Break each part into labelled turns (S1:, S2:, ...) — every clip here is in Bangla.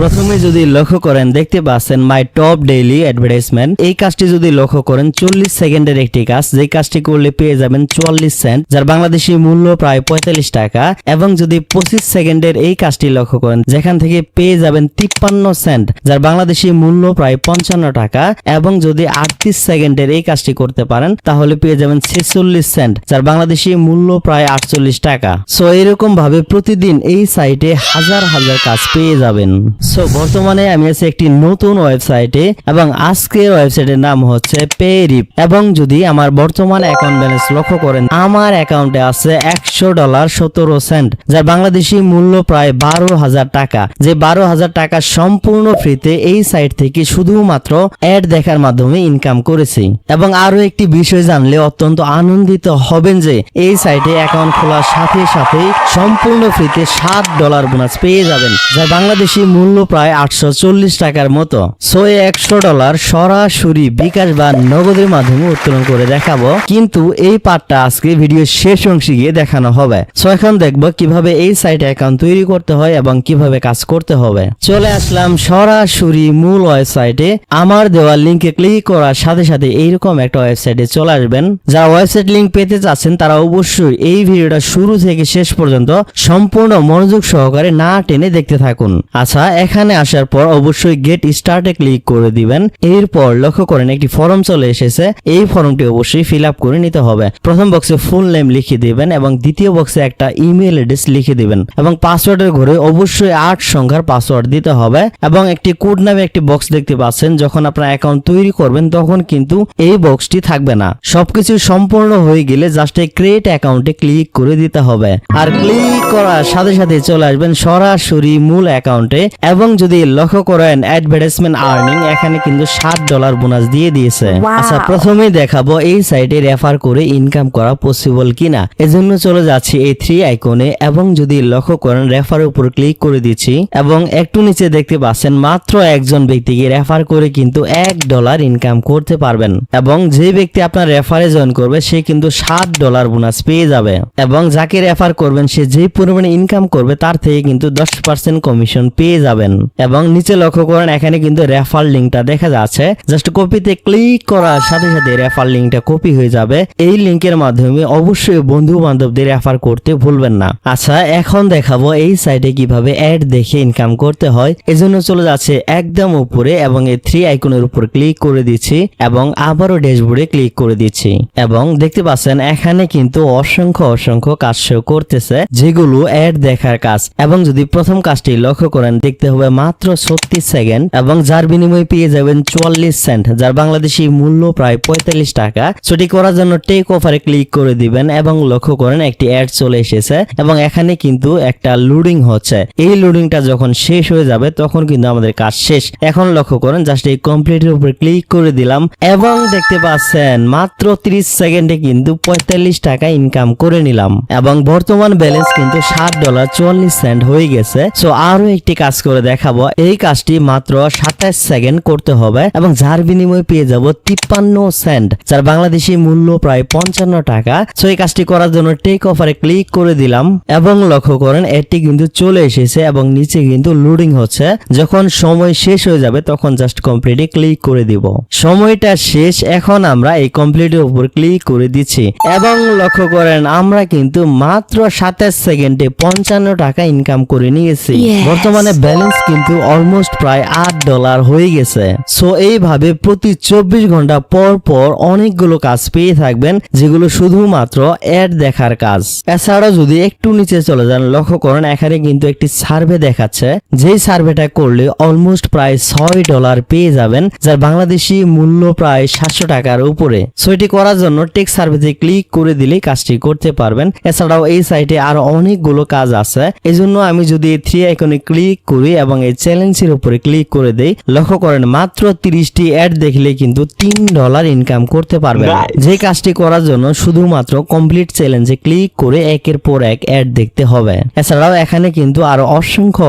S1: প্রথমে যদি লক্ষ্য করেন দেখতে পাচ্ছেন মাই টপ ডেইলি অ্যাডভার্টাইজমেন্ট। এই কাজটি যদি লক্ষ্য করেন 40 সেকেন্ডের একটি কাজ, যে কাজটি করলে পেয়ে যাবেন 44 সেন্ট, যার বাংলাদেশি মূল্য প্রায় 45 টাকা। এবং যদি 25 সেকেন্ডের এই কাজটি লক্ষ্য করেন যেখান থেকে পেয়ে যাবেন 53 সেন্ট, যার বাংলাদেশি মূল্য প্রায় 55 টাকা। এবং যদি 38 সেকেন্ডের এই কাজটি করতে পারেন তাহলে পেয়ে যাবেন 46 সেন্ট, যার বাংলাদেশি মূল্য প্রায় 48 টাকা। সো এরকম ভাবে প্রতিদিন এই সাইটে হাজার হাজার কাজ পেয়ে যাবেন। সো বর্তমানে আমি আছি একটি নতুন ওয়েবসাইটে এবং আজকের ওয়েবসাইটের নাম হচ্ছে পেরিপ। এবং যদি আমার বর্তমান অ্যাকাউন্ট ব্যালেন্স লক্ষ্য করেন আমার অ্যাকাউন্টে আছে $100 17 সেন্ট, যার বাংলাদেশি মূল্য প্রায় 12,000 টাকা। যে 12,000 টাকা সম্পূর্ণ ফ্রিতে এই সাইট থেকে শুধুমাত্র অ্যাড দেখার মাধ্যমে ইনকাম করেছি। এবং আরো একটি বিষয় জানলে অত্যন্ত আনন্দিত হবেন যে এই সাইটে অ্যাকাউন্ট খোলার সাথে সাথে সম্পূর্ণ ফ্রিতে $7 বোনাস পেয়ে যাবেন, যার বাংলাদেশি মূল্য প্রায় 840 টাকার মতো। সো $100 সরাসরি বিকাশ বা নগদের মাধ্যমে উত্তোলন করে দেখাবো, কিন্তু এই পার্টটা আজকে ভিডিও শেষ অংশে গিয়ে দেখানো হবে। সো এখন দেখবো কিভাবে এই সাইটে অ্যাকাউন্ট তৈরি করতে হয় এবং কিভাবে কাজ করতে হবে। চলে আসলাম সরাসরি মূল ওয়েবসাইটে। আমার দেওয়া লিঙ্কে ক্লিক করার সাথে সাথে এইরকম একটা ওয়েবসাইটে চলে আসবেন। যারা ওয়েবসাইট লিঙ্ক পেতে চাচ্ছেন তারা অবশ্যই এই ভিডিওটা শুরু থেকে শেষ পর্যন্ত সম্পূর্ণ মনোযোগ সহকারে না টেনে দেখতে থাকুন। আচ্ছা, এখানে আসার পর অবশ্যই গেট স্টার্টে ক্লিক করে দিবেন। এরপর লক্ষ্য করেন একটি ফর্ম চলে এসেছে। এই ফর্মটি অবশ্যই ফিল আপ করে নিতে হবে। প্রথম বক্সে ফুল নেম লিখে দিবেন এবং দ্বিতীয় বক্সে একটা ইমেল অ্যাড্রেস লিখে দিবেন এবং পাসওয়ার্ডের ঘরে অবশ্যই 8 সংখ্যার পাসওয়ার্ড দিতে হবে। এবং একটি কোড নামে একটি বক্স দেখতে পাচ্ছেন, যখন আপনার অ্যাকাউন্ট তৈরি করবেন তখন কিন্তু এই বক্সটি থাকবে না। সবকিছু সম্পূর্ণ হয়ে গেলে জাস্ট এই ক্রিয়েট অ্যাকাউন্টে ক্লিক করে দিতে হবে। আর ক্লিক করার সাথে সাথে চলে আসবেন সরাসরি মূল অ্যাকাউন্টে। এবং যদি লক্ষ্য করেন অ্যাডভার্টাইজমেন্ট আর্নিং, এখানে কিন্তু $7 বোনাস দিয়ে দিয়েছে। আচ্ছা, প্রথমেই দেখাবো এই সাইটে রেফার করে ইনকাম করা পসিবল কিনা। এজন্য চলে যাচ্ছি এই 3 আইকনে এবং যদি লক্ষ্য করেন রেফার উপর ক্লিক করে দিচ্ছি এবং একটু নিচে দেখতে পাচ্ছেন মাত্র একজন ব্যক্তিকে রেফার করে কিন্তু $1 ইনকাম করতে পারবেন। এবং যে ব্যক্তি আপনার রেফারে জয়েন করবে সে কিন্তু $7 বোনাস পেয়ে যাবে। এবং যাকে রেফার করবেন সে যে পরিমাণে ইনকাম করবে তার থেকে কিন্তু 10% কমিশন পেয়ে যাবেন। এবং নিচে লক্ষ্য করেন এখানে কিন্তু রেফার লিঙ্কটা দেখা যাচ্ছে। জাস্ট কপিতে ক্লিক করার সাথে সাথে রেফার লিঙ্কটা কপি হয়ে যাবে। এই লিঙ্কের মাধ্যমে অবশ্যই বন্ধু বান্ধবদের রেফার করতে ভুলবেন না। আচ্ছা, এখন দেখাবো এই সাইটে কিভাবে অ্যাড দেখে ইনকাম করতে হয়। এজন্য চলে যাচ্ছে একদম উপরে এবং এই 3 আইকনের উপর ক্লিক করে দিচ্ছি এবং আবারও ড্যাশবোর্ডে ক্লিক করে দিচ্ছি। এবং দেখতে পাচ্ছেন এখানে কিন্তু অসংখ্য কাজ শো করতেছে, যেগুলো অ্যাড দেখার কাজ। এবং যদি প্রথম কাজটি লক্ষ্য করেন দেখতে হবে মাত্র 36 সেকেন্ড এবং যার বিনিময়ে পেয়ে যাবেন 44 সেন্ট, যার বাংলাদেশি মূল্য প্রায় 45 টাকা। সেটি করার জন্য টেক অফারে ক্লিক করে দিবেন এবং লক্ষ্য করেন একটি অ্যাড চলে এসেছে এবং এখানে কিন্তু একটা লোডিং হচ্ছে। এই লোডিংটা যখন শেষ হয়ে যাবে তখন কিন্তু আমাদের কাজ শেষ। এখন লক্ষ্য করেন জাস্ট এই কমপ্লিটের উপর ক্লিক করে দিলাম এবং দেখতে পাচ্ছেন মাত্র 30 সেকেন্ডে কিন্তু 45 টাকা ইনকাম করে নিলাম এবং বর্তমান ব্যালেন্স কিন্তু $7.44 হয়ে গেছে। সো আরো একটি কাজ করে দেখাবো। এই কাজটি মাত্র 27 সেকেন্ড করতে হবে এবং যার বিনিময়ে পেয়ে যাব 53 সেন্ট, যার বাংলাদেশি মূল্য প্রায় 55 টাকা। সো এই কাজটি করার জন্য টেক অফারে ক্লিক করে দিলাম এবং লক্ষ্য করেন এটি কিন্তু চলে এসেছে এবং নিচে কিন্তু লোডিং হচ্ছে। যখন সময় শেষ হয়ে যাবে তখন জাস্ট কমপ্লিটে ক্লিক করে দিব। সময়টা শেষ, এখন আমরা এই কমপ্লিটের উপর ক্লিক করে দিচ্ছি এবং লক্ষ্য করেন আমরা কিন্তু মাত্র 27 সেকেন্ডে 55 টাকা ইনকাম করে নিয়েছি। বর্তমানে ব্যালেন্স কিন্তু অলমোস্ট প্রায় $8 হয়ে গেছে। সো এইভাবে প্রতি 24 ঘন্টা পর পর অনেকগুলো কাজ পেয়ে থাকবেন, যেগুলো শুধুমাত্র অ্যাড দেখার কাজ। এছাড়াও যদি একটু নিচে চলে যান লক্ষ্য করেন এখানে কিন্তু একটি সার্ভে দেখাচ্ছে। যেই সার্ভেটা করলে অলমোস্ট প্রায় $6 পেয়ে যাবেন, যার বাংলাদেশি মূল্য প্রায় 700 টাকার উপরে। সো এটি করার জন্য টেক সার্ভেতে ক্লিক করে দিলে কাজটি করতে পারবেন। এছাড়াও এই সাইটে আরো অনেকগুলো কাজ আছে। এজন্য আমি যদি এই 3 আইকনে ক্লিক করি এবং এই চ্যালেঞ্জের উপরে ক্লিক করে দেই লক্ষ্য করেন মাত্র 30টি অ্যাড দেখলে কিন্তু $3 ইনকাম করতে পারবেন। যে কাজটি করার জন্য শুধুমাত্র কমপ্লিট চ্যালেঞ্জে ক্লিক করে একের পর এক অ্যাড দেখতে হবে। এছাড়াও এখানে কিন্তু আরো অসংখ্য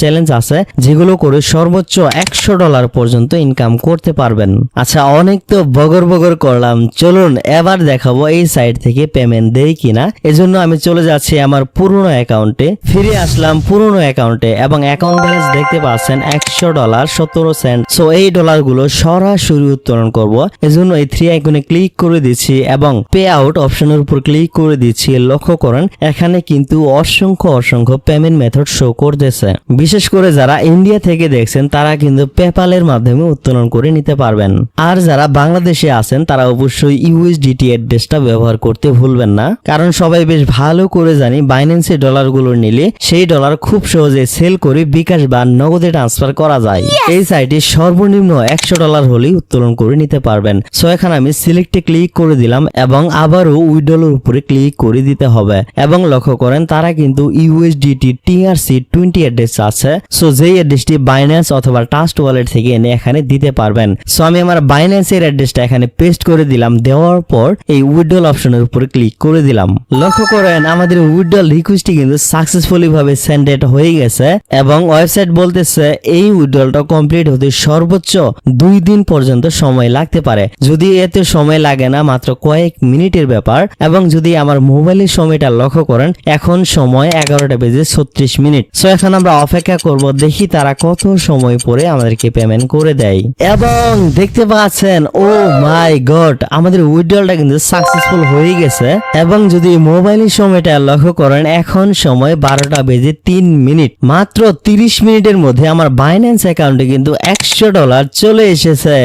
S1: চ্যালেঞ্জ আছে, যেগুলো করে সর্বোচ্চ $100 পর্যন্ত ইনকাম করতে পারবেন। আচ্ছা, অনেক তো বগর করলাম, চলুন এবার দেখাবো এই সাইট থেকে পেমেন্ট দেই কিনা। এজন্য আমি চলে যাচ্ছি আমার পুরনো অ্যাকাউন্টে, ফিরে আসলাম পুরনো অ্যাকাউন্টে এবং অ্যাকাউন্ট ব্যালেন্স দেখতে পাচ্ছেন $100.17। সো এই ডলারগুলো সরাসরি উত্তোলন করব, এজন্য এই 3 আইকনে ক্লিক করে দিচ্ছি এবং পে আউট অপশনের উপর ক্লিক করে দিচ্ছি। লক্ষ্য করেন এখানে কিন্তু অসংখ্য পেমেন্ট মেথড শো করতেছে। বিশেষ করে যারা ইন্ডিয়া থেকে দেখছেন তারা কিন্তু পেপ্যালের মাধ্যমে উত্তোলন করে নিতে পারবেন। আর যারা বাংলাদেশে আছেন তারা অবশ্যই ইউএসডিটি অ্যাড্রেসটা ব্যবহার করতে ভুলবেন না, কারণ সবাই বেশ ভালো করে জানি বাইন্যান্সে ডলারগুলো নিলে সেই ডলার খুব সহজে সেল করে বিকাশ বা নগদে ট্রান্সফার করা যায়। এই সাইটে সর্বনিম্ন $100 হলেই উত্তোলন করে নিতে পারবেন। সো এখানে আমি সিলেক্টে ক্লিক করে দিলাম এবং আবারও উইথড্রলের উপরে ক্লিক করে দিতে হবে। এবং লক্ষ্য করেন তারা কিন্তু ইউএসডিটি TRC20 অ্যাড্রেস আছে। সো যেই অ্যাড্রেসটি বাইন্যান্স অথবা ট্রাস্ট ওয়ালেট থেকে এনে এখানে দিতে পারবেন। সো আমি আমার বাইন্যান্সের অ্যাড্রেসটা এখানে পেস্ট করে দিলাম। দেওয়ার পর এই উইথড্রল অপশনের উপরে ক্লিক করে দিলাম। লক্ষ্য করেন আমাদের উইথড্রল রিকোয়েস্টটি কিন্তু সাকসেসফুলি ভাবে সেন্ডেড হয়ে গেছে এবং ওয়েবসাইট বলতেছে এই উইথড্রলটা কমপ্লিট হতে সর্বোচ্চ 2 দিন পর্যন্ত সময় লাগতে পারে। যদি এতে সময় লাগে না, মাত্র কয়েক মিনিটের ব্যাপার। এবং যদি আমার মোবাইলের সময়টা লক্ষ্য করেন এখন সময় 11:36। সো এখন আমরা অপেক্ষা করব, দেখি তারা কত সময় পরে আমাদেরকে পেমেন্ট করে দেয়। এবং দেখতে পাচ্ছেন ও মাই গড আমাদের উইথড্রলটা কিন্তু সাকসেসফুল হয়ে গেছে। এবং যদি মোবাইলের সময়টা লক্ষ্য করেন এখন সময় 12:03। মাত্র 30 মিনিটের মধ্যে আমার বাইন্যান্স অ্যাকাউন্টে কিন্তু $100 চলে এসেছে।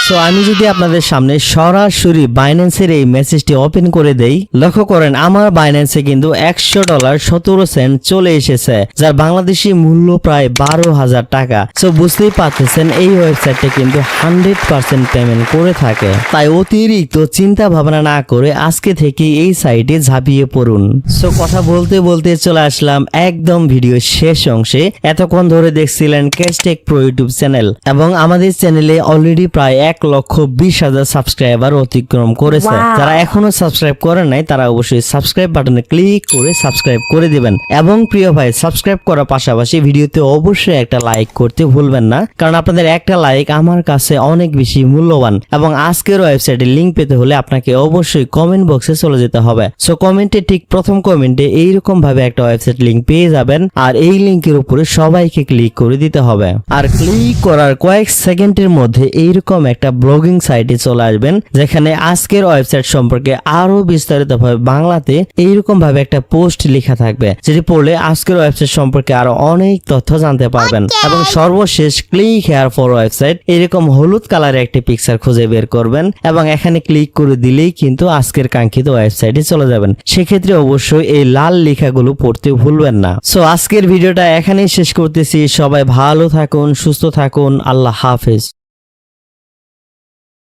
S1: সো আমি যদি আপনাদের সামনে সরাসরি বাইন্যান্সের এই মেসেজটি ওপেন করে দেই, লক্ষ্য করেন আমার বাইন্যান্সে কিন্তু $100.17 চলে এসেছে, যার বাংলাদেশি মূল্য প্রায় 12,000 টাকা। সো বুঝতেই পারতেছেন এই ওয়েবসাইটে কিন্তু 100% পেমেন্ট করে থাকে। তাই অতিরিক্ত চিন্তা ভাবনা না করে আজকে থেকে এই সাইটে ঝাঁপিয়ে পড়ুন। সো কথা বলতে বলতে চলে আসলাম একদম ভিডিও শেষ অংশে। এতক্ষণ ধরে দেখছিলেন ক্যাশটেক প্রো ইউটিউব চ্যানেল এবং আমাদের চ্যানেলে অলরেডি প্রায় 1,20,000 সাবস্ক্রাইবার অতিক্রম করেছে। যারা এখনো সাবস্ক্রাইব করেন নাই তারা অবশ্যই সাবস্ক্রাইব বাটনে ক্লিক করে সাবস্ক্রাইব করে দিবেন। এবং প্রিয় ভাই সাবস্ক্রাইব করার পাশাপাশি ভিডিওতে অবশ্যই একটা লাইক করতে ভুলবেন না, কারণ আপনাদের একটা লাইক আমার কাছে অনেক বেশি মূল্যবান। এবং আজকের ওয়েবসাইটের লিংক পেতে হলে আপনাকে অবশ্যই কমেন্ট বক্সে চলে যেতে হবে। সো কমেন্টে ঠিক প্রথম কমেন্টে এইরকম ভাবে একটা ওয়েবসাইট লিংক পেয়ে যাবেন আর এই লিংকের উপরে সবাইকে ক্লিক করে দিতে হবে। আর ক্লিক করার কয়েক সেকেন্ডের মধ্যে এইরকম একটা ব্লগিং সাইটে চলে আসবেন, যেখানে আজকের ওয়েবসাইট সম্পর্কে আরো বিস্তারিতভাবে বাংলাতে এইরকম ভাবে একটা পোস্ট লেখা থাকবে, যেটি পড়লে আজকের ওয়েবসাইট সম্পর্কে আরো অনেক তথ্য জানতে পারবেন। এবং সর্বশেষ ক্লিক হেয়ার ফর ওয়েবসাইট এরকম হলুদ কালারের একটি পিকচার খুঁজে বের করবেন এবং এখানে ক্লিক করে দিলেই কিন্তু আজকের কাঙ্ক্ষিত ওয়েবসাইটে চলে যাবেন। সেক্ষেত্রে অবশ্যই এই লাল লেখাগুলো পড়তে ভুলবেন না। সো আজকের ভিডিওটা এখানেই শেষ করতেছি। সবাই ভালো থাকুন, সুস্থ থাকুন, আল্লাহ হাফেজ।